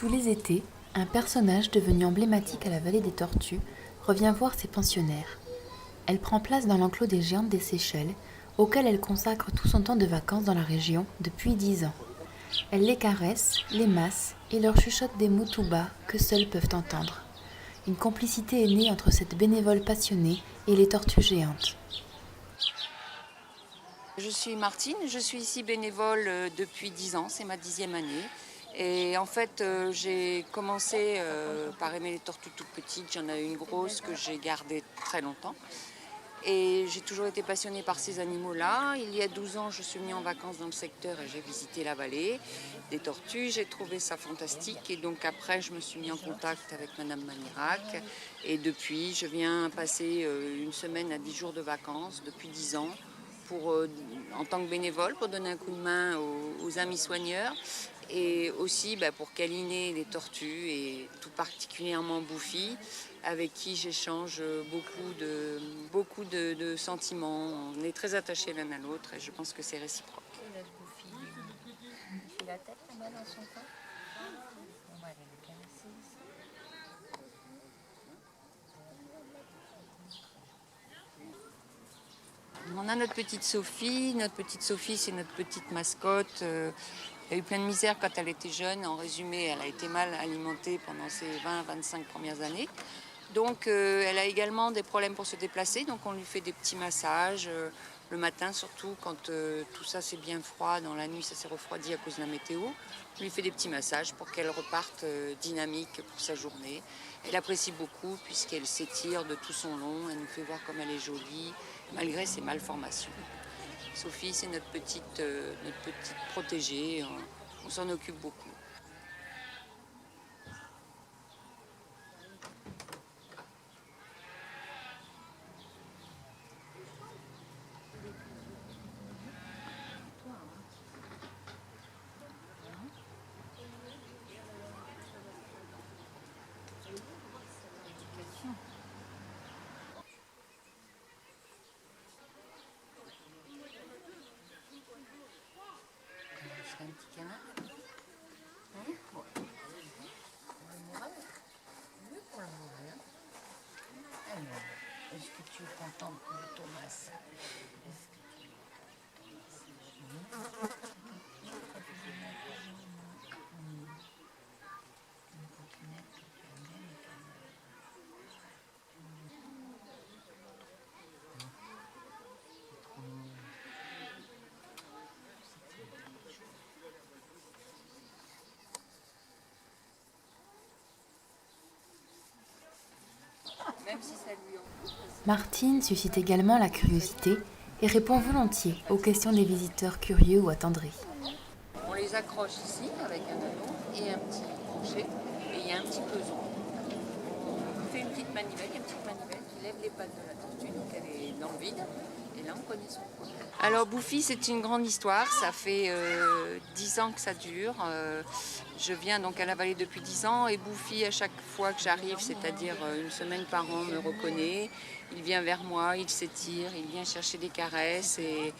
Tous les étés, un personnage devenu emblématique à la vallée des Tortues revient voir ses pensionnaires. Elle prend place dans l'enclos des Géantes des Seychelles, auquel elle consacre tout son temps de vacances dans la région depuis 10 ans. Elle les caresse, les masse et leur chuchote des mots tout bas que seuls peuvent entendre. Une complicité est née entre cette bénévole passionnée et les tortues géantes. Je suis Martine, je suis ici bénévole depuis 10 ans, c'est ma 10e année. Et en fait, j'ai commencé par aimer les tortues toutes petites. J'en ai une grosse que j'ai gardée très longtemps. Et j'ai toujours été passionnée par ces animaux-là. Il y a 12 ans, je suis venue en vacances dans le secteur et j'ai visité la vallée des tortues. J'ai trouvé ça fantastique. Et donc après, je me suis mis en contact avec Madame Manirac. Et depuis, je viens passer une semaine à 10 jours de vacances depuis 10 ans. En tant que bénévole, pour donner un coup de main aux amis soigneurs et aussi pour câliner les tortues et tout particulièrement Bouffi, avec qui j'échange beaucoup de sentiments. On est très attachés l'un à l'autre et je pense que c'est réciproque. Il laisse Bouffi, il fait la tête là-bas dans son coin. On va aller le caresser ici. On a notre petite Sophie. Notre petite Sophie, c'est notre petite mascotte. Elle a eu plein de misère quand elle était jeune. En résumé, elle a été mal alimentée pendant ses 20-25 premières années. Donc, elle a également des problèmes pour se déplacer. Donc, on lui fait des petits massages. Le matin, surtout, quand tout ça c'est bien froid. Dans la nuit, ça s'est refroidi à cause de la météo. On lui fait des petits massages pour qu'elle reparte dynamique pour sa journée. Elle apprécie beaucoup puisqu'elle s'étire de tout son long. Elle nous fait voir comme elle est jolie, malgré ses malformations. Sophie, c'est notre petite protégée. On s'en occupe beaucoup. Je fais un petit câlin. Hein? Bon. Pour le moral? Oui, pour le moral. Alors, est-ce que tu es contente de ton massage? Est-ce que tu es contente? Une coquinette qui aime bien les câlins. C'est trop mignon. Même si ça lui en... Martine suscite également la curiosité et répond volontiers aux questions des visiteurs curieux ou attendris. On les accroche ici avec un anneau et un petit crochet et il y a un petit peson. On fait une petite manivelle, il y a une petite manivelle qui lève les pattes de la tortue, donc elle est dans le vide et là on connaît son poids. Alors Bouffi, c'est une grande histoire, ça fait 10 ans que ça dure. Je viens donc à la vallée depuis 10 ans et Bouffi, à chaque fois que j'arrive, c'est-à-dire une semaine par an, me reconnaît. Il vient vers moi, il s'étire, il vient chercher des caresses et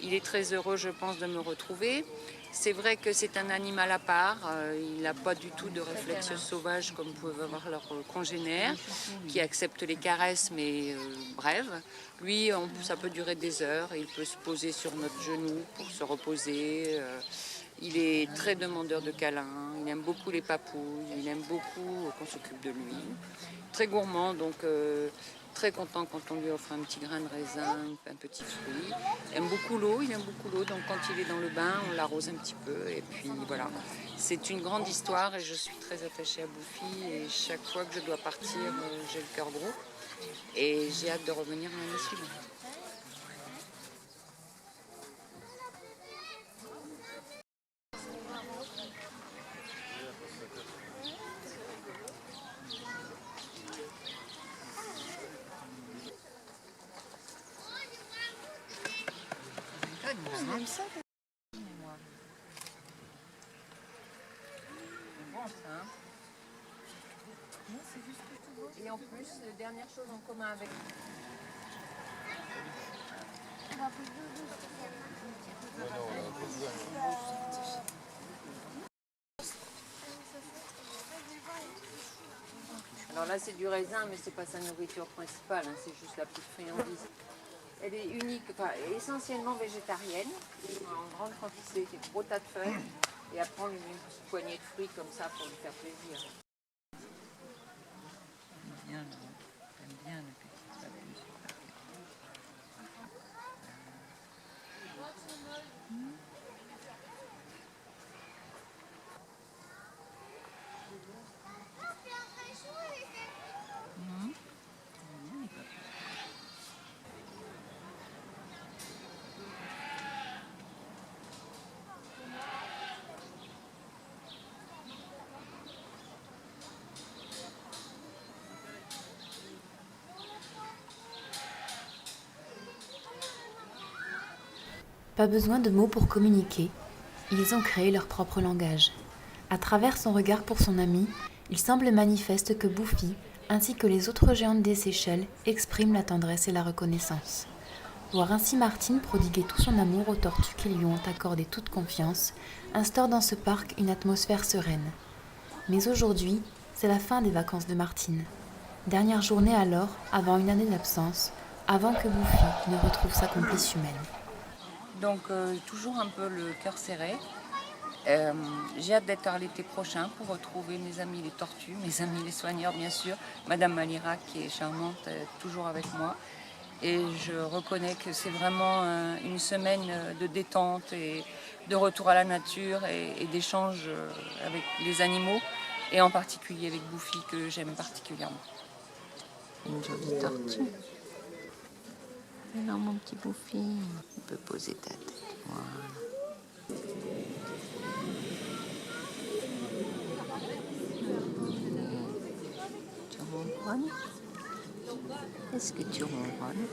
il est très heureux, je pense, de me retrouver. C'est vrai que c'est un animal à part, il n'a pas du tout de réflexes sauvages comme peuvent avoir leurs congénères, qui acceptent les caresses mais brèves. Lui, ça peut durer des heures, il peut se poser sur notre genou pour se reposer. Il est très demandeur de câlins, il aime beaucoup les papouilles, il aime beaucoup qu'on s'occupe de lui. Très gourmand, donc très content quand on lui offre un petit grain de raisin, un petit fruit. Il aime beaucoup l'eau, donc quand il est dans le bain, on l'arrose un petit peu. Et puis voilà, c'est une grande histoire et je suis très attachée à Bouffi. Et chaque fois que je dois partir, j'ai le cœur gros. Et j'ai hâte de revenir l'année suivante. On aime ça. Bon, ça, hein. Et en plus, dernière chose en commun avec Alors là, c'est du raisin, mais c'est pas sa nourriture principale, hein, c'est juste la petite friandise. Elle est unique, enfin, essentiellement végétarienne, en grande quantité, des gros tas de feuilles, et à prendre une petite poignée de fruits comme ça pour lui faire plaisir. J'aime bien le petit papus. Pas besoin de mots pour communiquer, ils ont créé leur propre langage. À travers son regard pour son ami, il semble manifeste que Buffy, ainsi que les autres géantes des Seychelles, expriment la tendresse et la reconnaissance. Voir ainsi Martine prodiguer tout son amour aux tortues qui lui ont accordé toute confiance, instaure dans ce parc une atmosphère sereine. Mais aujourd'hui, c'est la fin des vacances de Martine. Dernière journée alors, avant une année d'absence, avant que Buffy ne retrouve sa complice humaine. Donc toujours un peu le cœur serré. J'ai hâte d'être à l'été prochain pour retrouver mes amis les tortues, mes amis les soigneurs bien sûr, Madame Malira qui est charmante, toujours avec moi. Et je reconnais que c'est vraiment une semaine de détente et de retour à la nature et d'échange avec les animaux, et en particulier avec Buffy que j'aime particulièrement. Une jolie tortue. Alors mon petit Buffy, tu peux poser ta tête. Voilà. Tu ronronnes? Est-ce que tu ronronnes?